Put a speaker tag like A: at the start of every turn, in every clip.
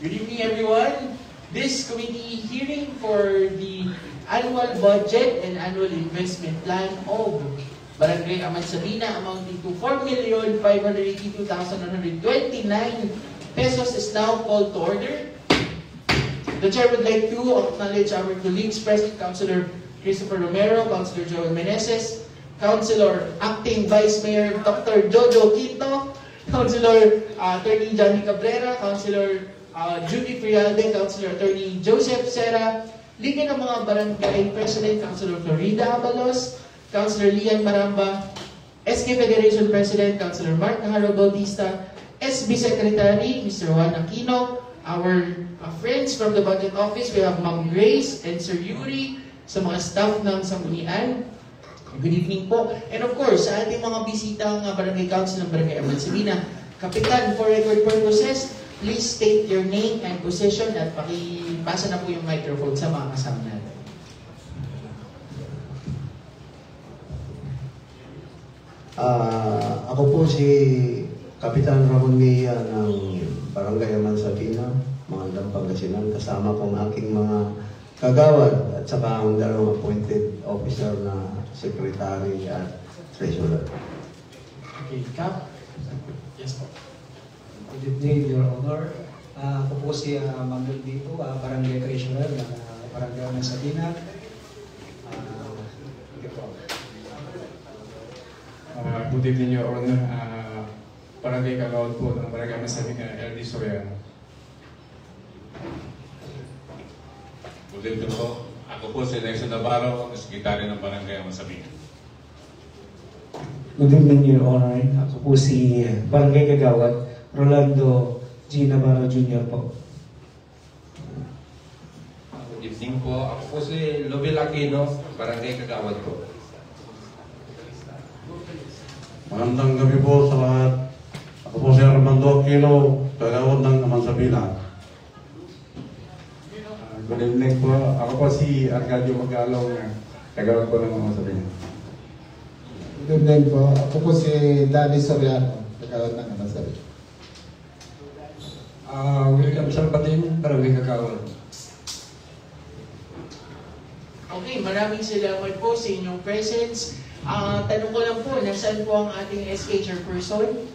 A: Good evening, everyone. This committee hearing for the annual budget and annual investment plan of Barangay Amansabina amounting to 4,582,129 pesos is now called to order. The Chair would like to acknowledge our colleagues present, Councilor Christopher Romero, Councilor Joel Meneses, Councilor Acting Vice Mayor Dr. Jojo Quinto, Councilor Attorney Johnny Cabrera, Councilor Judy Frialde, Councilor Attorney Joseph Serra, Liga ng mga Barangay President, Councilor Florida Abalos, Councilor Lian Maramba, SK Federation President, Councilor Mark Naharo Bautista, SB Secretary, Mr. Juan Aquino, our friends from the Budget Office, we have Ma'am Grace and Sir Yuri, sa mga staff ng Sanggunian. Good evening po. And of course, sa ating mga bisitang Barangay Council ng Barangay Amansabina, Kapitan, for record purposes, please state your name and position at pakipasa na po yung microphone sa mga kasama natin.
B: Ako po si Kapitan Ramon Mia ng Barangay Amansabina, Magandang Pangasinan. Kasama ko ang aking mga kagawad at saka ang dalawang appointed officer na secretary at treasurer.
A: Okay, Cap. Yes po.
C: Good evening, Your Honor. Ako po si Manuel Dito, Barangay Treasurer ng Barangay Amansabina.
D: Good evening, Your Honor. Barangay Kagawad po ng Barangay Amansabina, LD Soriano.
E: Good evening po. Ako po si Lexon Navarro, Sekretary ng Barangay Amansabina.
F: Good evening, Your Honor. Ako po si Barangay Kagawad, Rolando G. Navarro Jr. po.
G: Good evening po. Ako po si Lovell Aquino, Barangay Kagawad po.
H: Magandang gabi po sa lahat. Ako po si Armando Aquino, Kagawad ng Amansabina.
D: Good evening po. Ako po si Arcadio Magalong, Kagawad po ng Amansabina.
I: Good evening po. Ako po si Danny Soriano, Kagawad ng Amansabina.
G: William Salpatin, Barangay Kagawad.
A: Okay, maraming salamat po sa inyong presence. Tanong ko lang po, nasaan po ang ating SK Chairperson?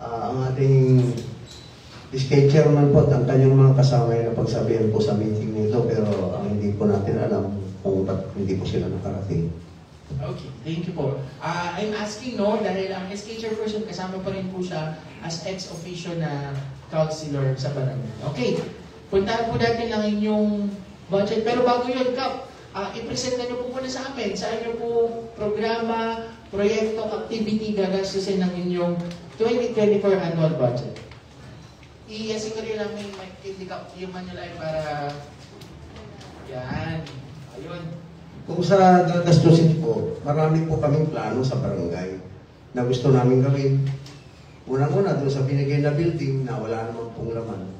B: Ang ating SK chairman po at ang kanyang mga kasama ay napagsabihan po sa meeting nito, pero ang hindi po natin alam kung ba't hindi po sila nakarating.
A: Okay, thank you po. I'm asking dahil ang SK Chairperson kasama pa rin po siya as ex-officio na councilor sa barangay. Okay, puntahan po natin lang inyong budget. Pero bago yun, Kap, i-present na nyo po muna sa amin. Saan nyo po programa, proyekto, activity gagastusin ng inyong 2024 annual budget? I-asiguro lang yung manulay para... Yan. Ayun.
B: Kung sa gagastusin po, marami po kaming plano sa barangay na gusto namin gawin. Unang-una, doon sa binigay na building na wala naman pong laman.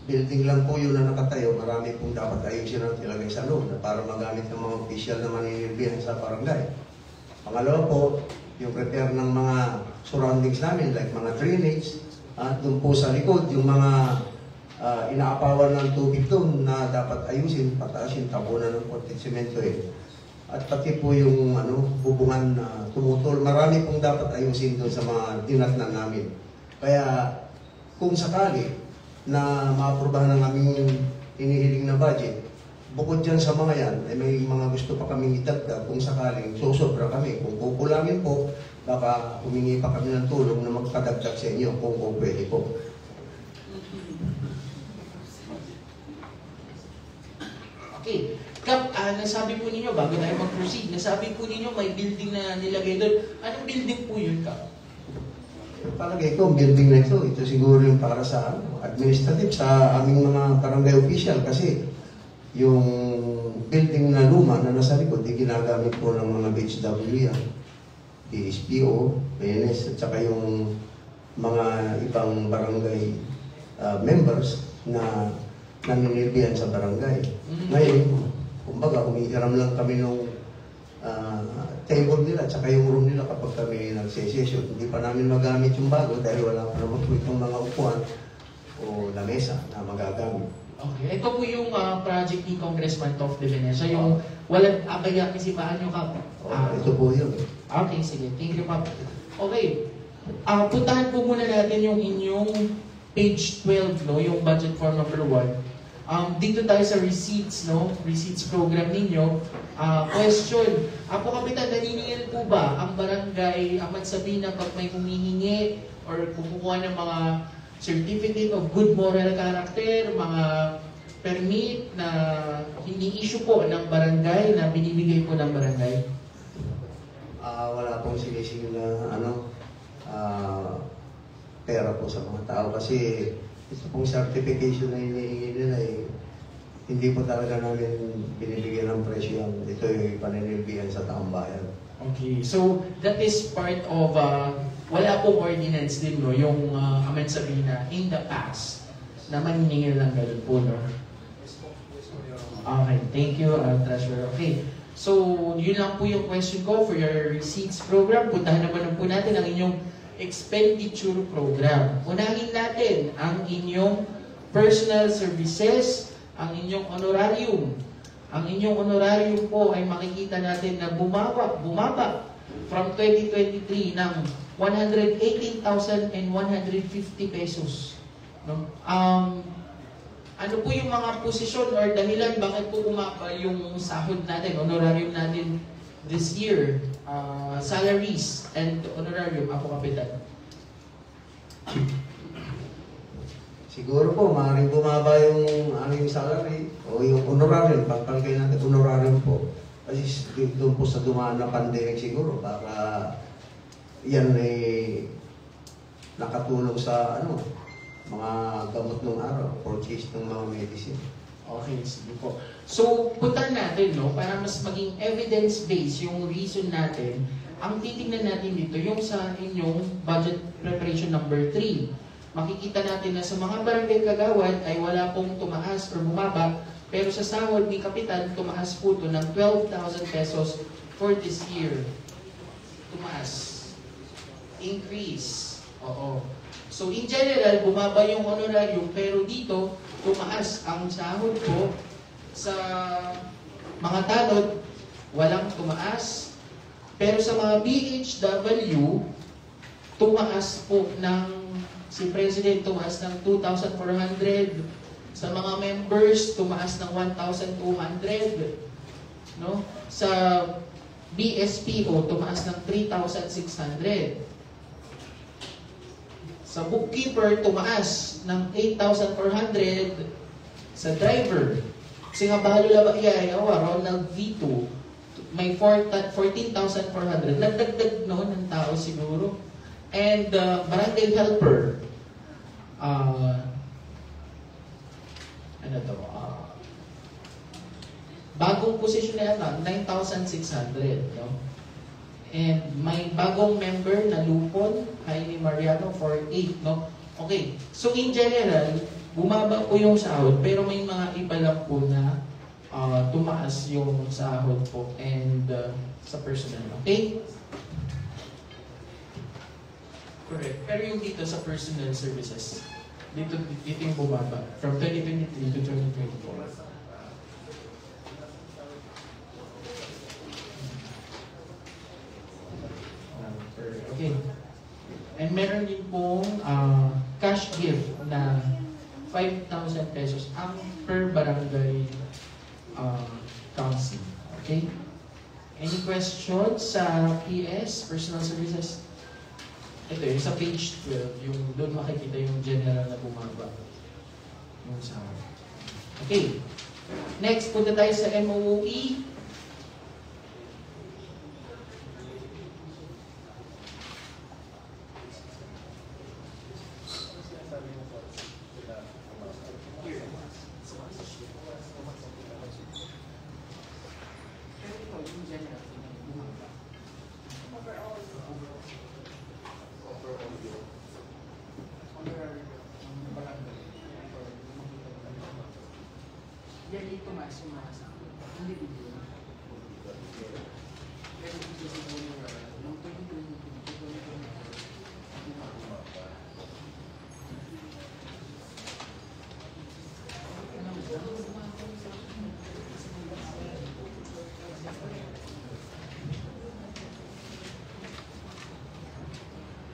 B: Building lang po yun na nakatayo, marami pong dapat ayusin ang ilagay sa loob na para magamit ng mga opisyal na maninilbihan sa barangay. Pangalawa po, yung repair ng mga surroundings namin like mga drainage at doon po sa likod, yung mga inaapawan ng tubig doon na dapat ayusin, pataasin, tabunan ng konting semento At pati po yung bubungan na tumutol. Marami pong dapat ayusin doon sa mga dinatnan namin. Kaya kung sakali na maaprubahan ng aming inihiling na budget, bukod dyan sa mga yan, ay may mga gusto pa kaming idagdag kung sakaling susobra kami. Kung kukulangin po, baka humingi pa kami ng tulong na magpadagdag sa inyo kung pwede po.
A: Okay. Kap, nasabi po ninyo, bago tayo mag-proceed, nasabi po ninyo may building na nilagay doon. Anong building po yun, Kap?
B: Palagay ko, building na ito siguro yung para sa administrative, sa aming mga barangay official kasi yung building na luma na nasa likod, di ginagamit po ng mga BHW yan, PSPO, PNS, at saka yung mga ibang barangay members na naninilbihan sa barangay. Ngayon, kumbaga, humihiram lang kami nung table nila, tsaka yung room nila kapag kami nagsesesyon. Hindi pa namin magamit yung bago dahil wala pa naman po itong mga upuan o lamesa na magagamit.
A: Okay. Ito po yung project ni Congressman Tof de Venecia, yung walang abaya kisipahan nyo, Kap.
B: Ito po yun.
A: Okay, sige. Thank you, Kap. Okay. Puntahan po muna natin yung inyong page 12, no? Yung budget form number 1. Dito tayo sa receipts, no? Receipts program ninyo. Question. Po, Kapitan, naniningil po ba ang barangay Ahmad Sabina pag may humihingi or kumukuha ng mga certificate of good moral character, mga permit na ini-issue po ng barangay, na binibigay po ng barangay?
B: Wala pong sinisingil na pera po sa mga tao kasi ito pong certification na hinihingi nila hindi po talaga namin binibigyan ng presyo yan. Ito yung paninilbihan sa taong bayan.
A: Okay, so that is part of, wala pong ordinance din, no? Yung Ahmad Sabina in the past na maniningil ng ganun po, no? Okay, thank you, Treasurer. Okay, so yun lang po yung question ko for your receipts program. Puntahan naman po natin ang inyong expenditure program. Unahin natin ang inyong personal services, ang inyong honorarium. Ang inyong honorarium po ay makikita natin na bumaba from 2023 ng 118,150 pesos. No? Ano po yung mga posisyon or dahilan bakit po bumaba yung sahod natin, honorarium natin this year? Salaries and honorarium, Apo Kapitan.
B: Siguro po, maaaring bumaba yung aming salary o yung honorarium, pagkalagay natin honorarium po. Kasi doon po sa dumaan na pandemic siguro, para yan ay nakatulong sa mga gamot ng araw, purchase ng mga medicine.
A: Okay, sige po. So, puntahan natin, no, para mas maging evidence-based yung reason natin, ang titingnan natin dito, yung sa inyong budget preparation number 3. Makikita natin na sa mga barangay kagawad ay wala pong tumaas or bumaba, pero sa sahod ni Kapitan, tumaas po ito ng 12,000 pesos for this year. Tumaas. Increase. Oo. So in general, bumaba yung honorarium, pero dito, tumaas ang sahod ko. Sa mga tanod, walang tumaas. Pero sa mga BHW, tumaas po ng, si President tumaas ng 2,400. Sa mga members, tumaas ng 1,200. No? Sa BSPO, tumaas ng 3,600. Sa bookkeeper, tumaas ng 8,400. Sa driver, kasi nga bahalo lang iya, Ronald V2, may 14,400. Nagdagdag noon ng tao siguro. And barangay helper, bagong posisyon na yata, 9,600. No? And may bagong member na Lupon, Jaime Mariano, for 8. No? Okay, so in general, bumaba po yung sahod, pero may mga iba lang po na tumaas yung sahod po and sa personal. Okay? Correct. Pero yung dito sa personal services, dito yung bumaba from 2023 to 2024. Okay. And meron din pong cash gift na 5,000 pesos ang per barangay council. Okay? Any questions sa PS, personal services? Ito yung sa page 12, yung doon makikita yung general na bumaba. Yung sa... Okay. Next, punta tayo sa MOE. Yearly tumaas yung mga kasama. Hindi dito. Pero dito sa noong 2022.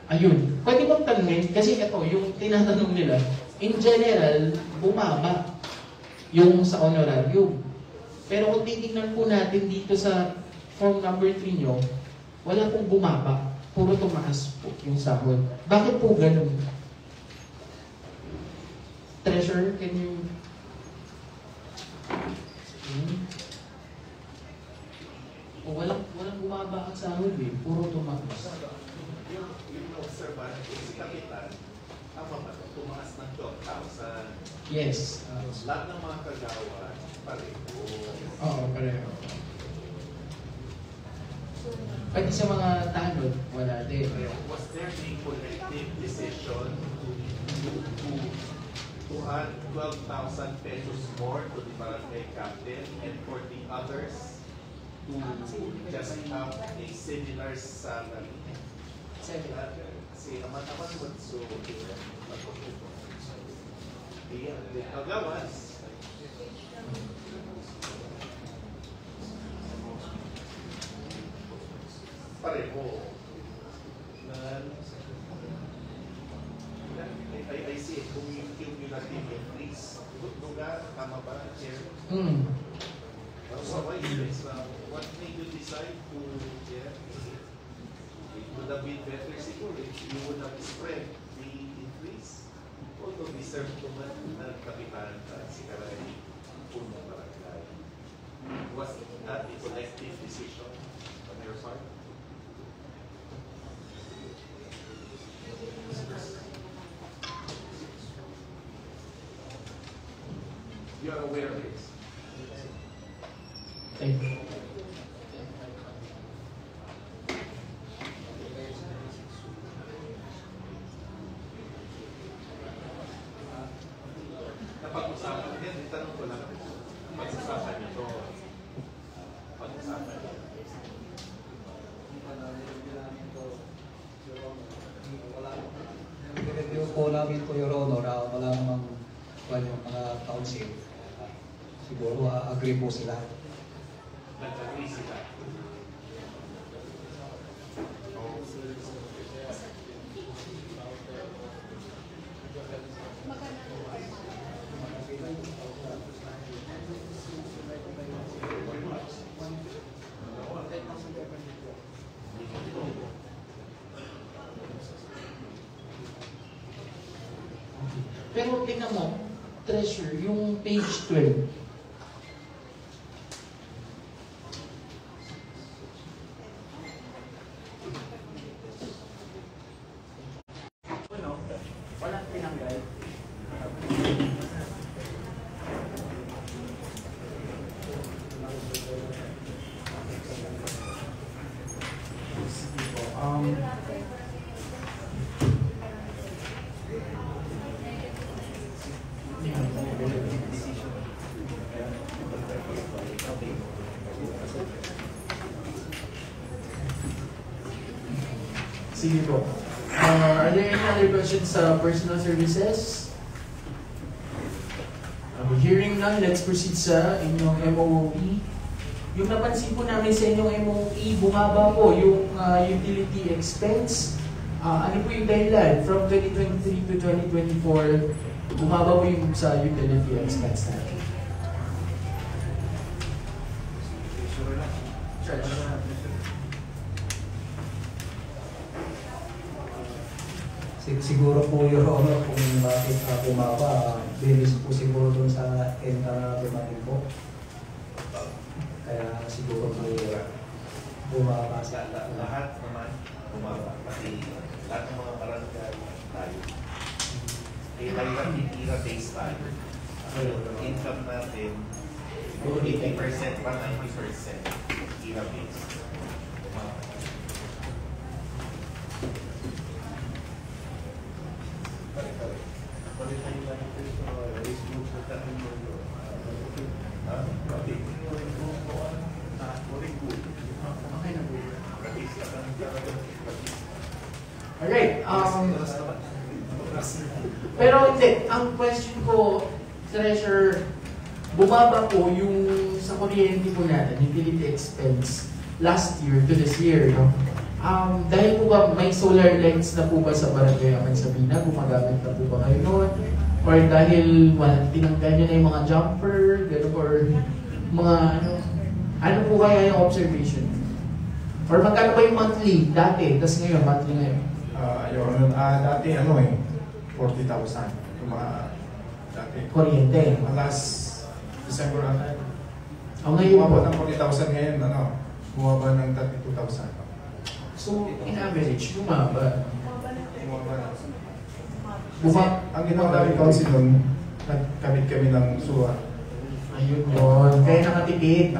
A: Ayun. Pwede bang tanungin? Kasi ito, yung tinatanong nila, in general, bumaba yung sa honorarium. Pero kung titignan po natin dito sa form number 3 nyo, wala pong bumaba. Puro tumaas po yung sahod. Bakit po ganun? Treasurer, can you... walang bumaba ang sahod eh. Puro tumaas.
J: Yung observan, si Kapitan, tama ba? Tumaas ng 12,000.
A: Yes.
J: Lahat ng mga kagawa, pareho.
A: Oo, pareho. Pati sa mga tanod, wala din.
J: Was there a collective decision to add 12,000 pesos more to the barangay captain and for the others to just have a similar salary? Kasi naman so the kagawas pareho. I see it. Kung yung cumulative increase, tama ba, Chair? So what made you decide to, it would have been better siguro if you would have spread the increase. Although deserve to man ng Kapitan si Karay Punong Barangay. Was that a collective decision on your part? You are aware of this?
A: Thank you.
J: Napag-usapan yan, itanong ko lang. Pag-usapan nyo ito. Pag-usapan nyo.
C: Review po namin po, Your Honor, wala namang yung mga council. Siguro agree po sila.
J: Nag-agree sila.
A: Pero tingnan mo, Treasure, yung page 12. Walang tinanggal. Sige po. Are there any other questions sa personal services? Hearing none, let's proceed sa inyong MOE. Yung napansin po namin sa inyong MOE, bumaba po yung utility expense. Ano po yung dahilan? From 2023 to 2024, bumaba po yung sa utility expense natin.
C: Siguro po, Your Honor, kung bakit bumaba, bilis po siguro dun sa enta na dumating po. Kaya siguro po bumaba sa
J: Lahat naman bumaba. Pati lahat ng mga barangay tayo. Kailangan titira-base tayo. Income natin, 80% pa 90% tira-base.
A: Alright, pero hindi, ang question ko, Treasurer, bumaba po yung sa kuryente po natin, utility expense last year to this year, no? Dahil po ba may solar lights na po ba sa Barangay Aman Sabina? Gumagamit na po ba kayo noon? Or dahil tinanggal nyo na yung mga jumper, gano'n, or mga ano po kaya yung observation? Or magkano ba yung monthly dati, tapos ngayon, monthly ngayon?
K: Dati 40,000 yung mga dati.
A: Kuryente.
K: Last December ata.
A: Ngayon
K: bumaba
A: po.
K: ng 40,000 ngayon, bumaba ng 32,000.
A: So, in average, bumaba.
K: Ang ginawa namin council nun, nagkabit kami ng SUA.
A: Ayun yun. Kaya nakatipid.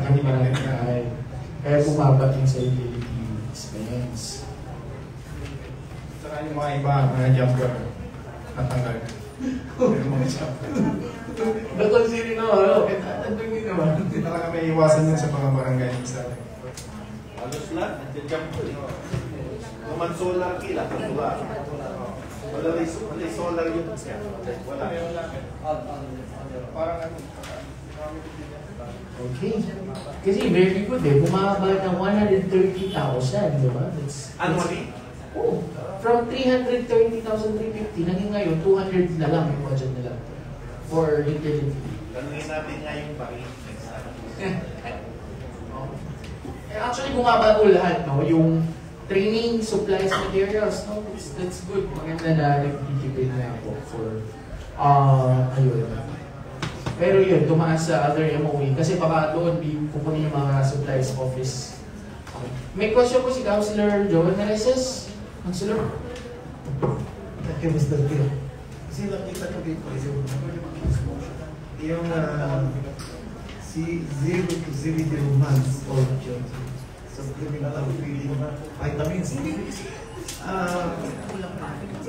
A: Kaya bumaba din sa utility expense.
K: Saka yung mga iba, mga jumper, natanggal. Yung mga jumper.
A: Nakonsider na ano, natanggal naman.
K: Hindi na kami iwasan yun sa mga barangay sa atin.
J: Halos lahat, nandiyan po eh. Kuman solar kila, wala. Wala rin solar yun. Wala.
K: Parang ano,
A: Okay. Kasi very good eh. Bumaba ng 130,000, di ba?
J: Annually?
A: Oh, from 330,350, naging ngayon, 200 na lang yung budget nila for utility.
J: Tanungin natin nga yung bakit.
A: Actually, bumaba po lahat, no? Yung training, supplies, materials, no? That's good. Maganda na nagtitipid na ako for, ayun. Pero yun, tumaas sa other MOE kasi baka doon kukunin yung mga supplies office. Okay. May question po si Councilor Joel Meneses. Councilor?
L: Thank you, Mr. Gil. Kasi nakita ko dito yung si 0 to 0 months old children. Supplemental feeding vitamins.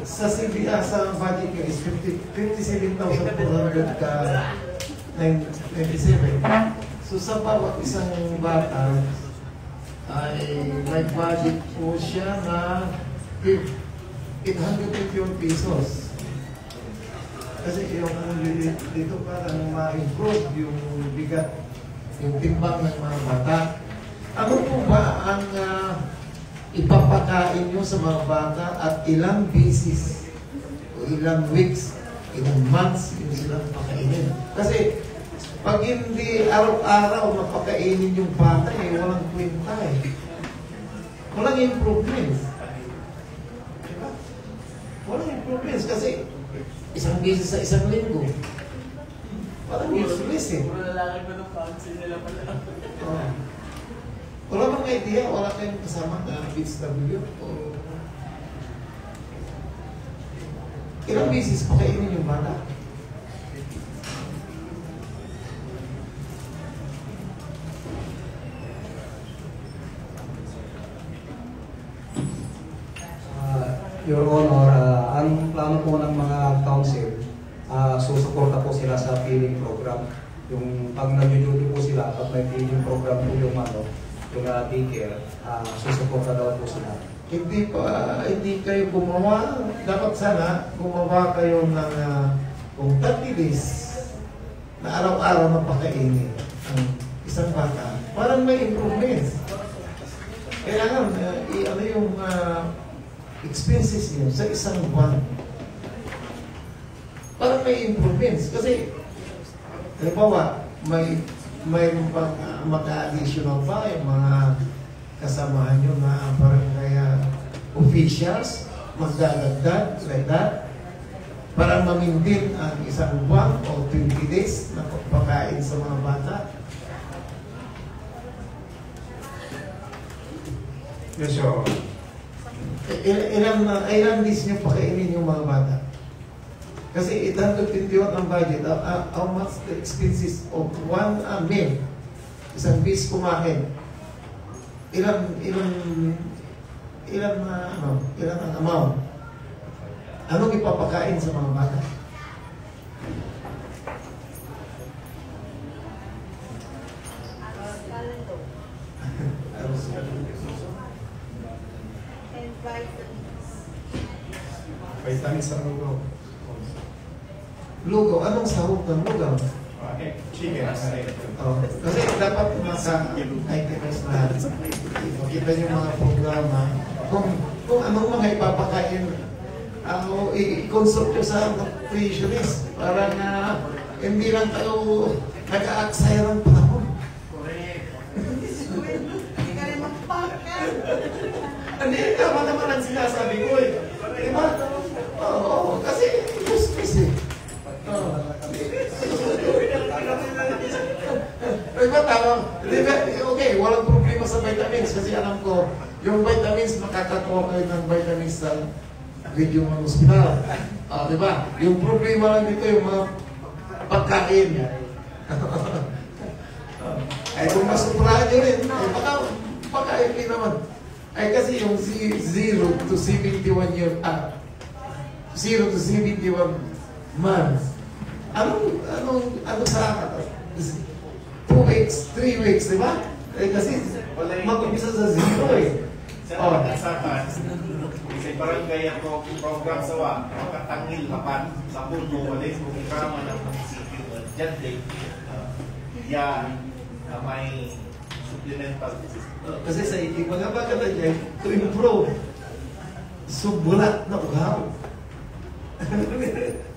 L: Sa CBA, sa budget nyo is 57,400 ka 97. So sa bawat isang bata ay may budget po siya na 821 pesos. Kasi yung dito parang ma-improve yung bigat, yung timbang ng mga bata. Ano po ba ang ipapakain nyo sa mga bata at ilang beses o ilang weeks, ilang months yung silang pakainin? Kasi pag hindi araw-araw mapakainin yung bata, walang kwenta eh. Walang improvements. Diba? Walang improvements kasi isang beses sa isang linggo. Parang useless eh.
A: Lalaki pa ng council nila pala.
L: Wala bang idea? Wala kayong kasama na BHW? O ilang beses pakainin yung bata?
C: Your Honor, ang plano po ng mga council, susuporta po sila sa feeding program. Yung pag nag-duty po sila, pag may feeding program po yung daycare, susuporta daw po sila.
L: Hindi kayo gumawa. Dapat sana gumawa kayo ng kung 30 days na araw-araw na pakainin ang isang bata. Parang may improvements. Kailangan ano yung expenses niyo sa isang buwan. Parang may improvements. Kasi halimbawa, mayroon pang maka-additional pa yung mga kasamahan nyo na parang kaya officials, magdadagdag, like that, para mamintin ang isang buwan o 20 days na pagpakain sa mga bata.
K: Yes, Your Honor.
L: Ilang days nyo pakainin yung mga bata? Kasi 821 ang budget. How much the expenses of one meal? Isang bis kumain. Ilan ang amount? Anong ipapakain sa mga bata?
K: Vitamins sa lugaw.
L: Lugaw, anong sahog ng lugaw?
K: Chicken.
L: Kasi dapat nasa items na makita yung mga programa kung anong mga ipapakain i-consult nyo sa nutritionist para na hindi lang tayo nag-aaksaya ng panahon. Hindi, tama naman ang sinasabi ko eh. Diba? Oo, kasi gusto eh. Diba tama? Diba, okay, walang problema sa vitamins kasi alam ko, yung vitamins, makakakuha kayo ng vitamins sa video ng hospital. Diba? Yung problema lang dito, yung mga pagkain. Ay kung masuprahan nyo rin, ay baka hindi naman. Ay kasi yung 0 to 71 years, 0 to 71 months, ano sa 2 weeks, 3 weeks, di ba? Eh kasi mag-umpisa sa 0 eh.
J: Kasi barangay ako program sawa, makatangil lapan sa puno, walis kung ikama ng munisipyo dyan din. Yan, may supplemental.
L: Kasi sa iting mga baka na dyan, to improve, subulat na uhaw.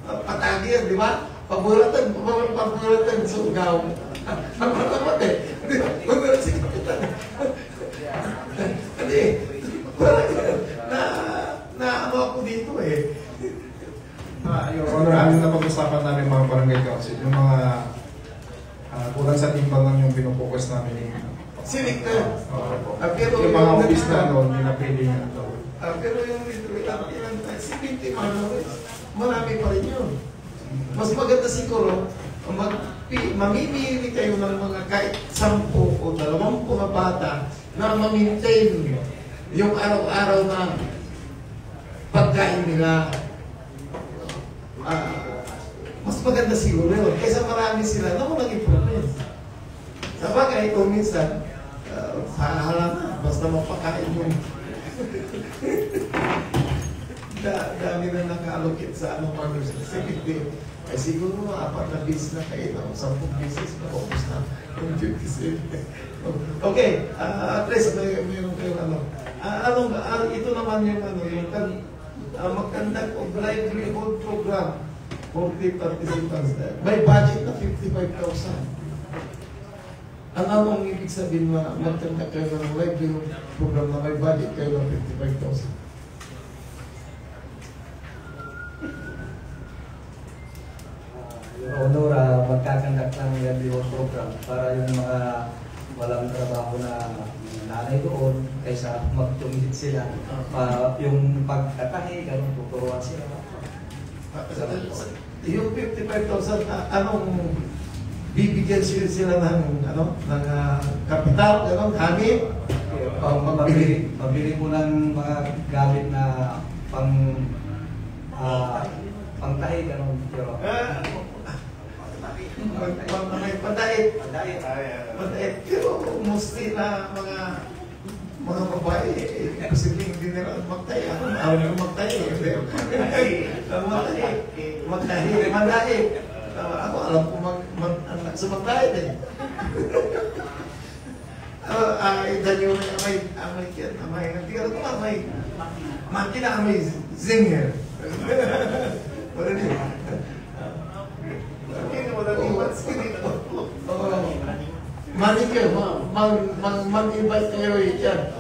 L: Patagi yan, di ba? Pabulatan sa uhaw. Ang matamat eh. Pabulatan si Kapitan. Hindi, na ano ako dito eh.
K: Your Honor, amin na pag-usapan namin mga barangay council, yung mga kulang sa timbang lang yung pinupokus namin.
L: Civic na. Pero
K: yung mga office na doon, hindi na pwede nga.
L: Pero yung civic marami pa rin yun. Mas maganda siguro, mamimili kayo ng mga kahit 10 o 20 na bata na ma-maintain yung araw-araw na pagkain nila. Mas maganda siguro yun. Kaysa marami sila na walang improvement. Sabagay, kung minsan, hahala na, basta mapakain yung dami na naka-allocate sa anong partners na second ay siguro 4 na bis na kayo na 10 bisis na focus na yung 57. Okay, at least mayroon kayo ito naman yung mag-conduct of livelihood program 40 participants. May budget na 55,000. Anong ibig sabihin na mag-conduct kayo ng livelihood program na may budget kayo ng 55,000?
C: Honor, magkakandak ng livelihood program para yung mga walang trabaho na nanay doon kaysa magtumit sila. Yung pagkatahi, ganun, tuturuan sila.
L: Yung 55,000, anong bibigyan sila ng kapital, ganun, gamit?
C: Mabili po ng mga gamit na pangtahi, ganun.
L: Pandait. Pero mostly na mga babae, posibleng hindi nila magtahi. Ayaw nila magtahi. Magtahi. Ako alam ko sa magtahi din. Danyo na may makina, may zinger. Wala niyo. Manicure, mag-invite kayo yan.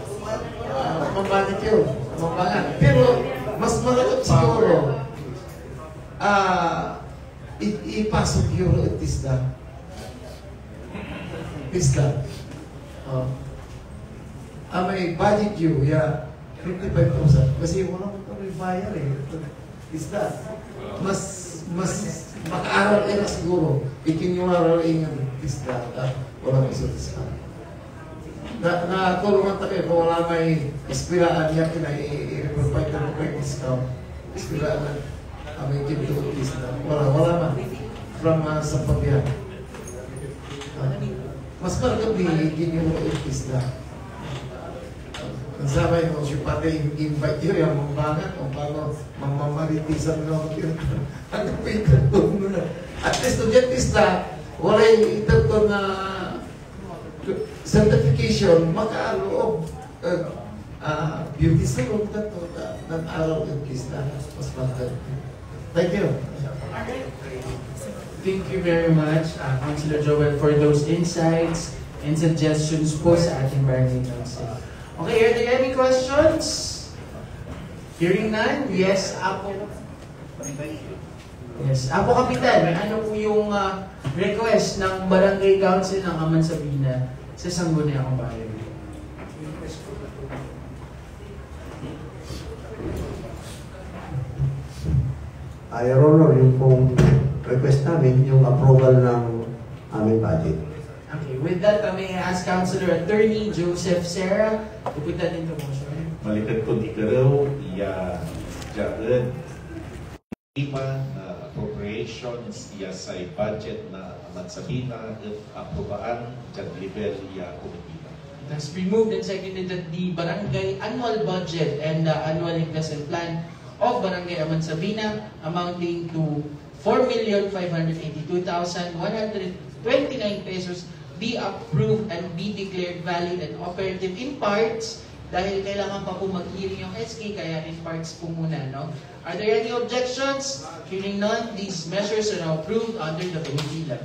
L: Mag-manicure, mag-bangan. Pero, mas malagot siguro, ipasok euro at tisda. May budget you, 55,000. Kasi wala mo kami bayar eh. Tisda. Mas maka-aral kayo na siguro. Ikinyuaral yung tisda. Walang isot-isot. Natulungan tayo kung wala may espilaan niya i-provide na may discount. Espilaan na may kinto tisda. Wala man. From sa pagbihan. Mas maragap ni ikinyuaral yung tisda. Sabi mo, si Pate, invite yun, yung mga bangat, o paano mamamaritisan na ako yun. Ano po yung na? At estudyantista, wala yung ito na certification, makaaloob. Beauty salon ka to, nag-aral yung kista. Mas maganda. Thank you.
A: Thank you very much, Councilor Joel, for those insights and suggestions po sa ating barangay council. Okay, are there any questions? Hearing none? Yes, Apo. Yes, Apo Kapitan, ano po yung request ng barangay council ng Aman Sabina sa Sangguniang Bayan?
B: Your Honor, yung pong request namin, yung approval ng aming budget.
A: Okay, with that, may I ask Councilor Attorney Joseph Serra to put that into motion.
J: Malikat ko di karaw, jagan lima na appropriations sa budget na Aman Sabina at aprobaan jag level komite.
A: It has been moved and seconded that the barangay annual budget and the annual investment plan of Barangay Aman Sabina amounting to 4,582,129 pesos be approved and be declared valid and operative in parts dahil kailangan pa po mag-hearing yung SK, kaya in parts po muna, no? Are there any objections? Hearing none, these measures are now approved under the committee level.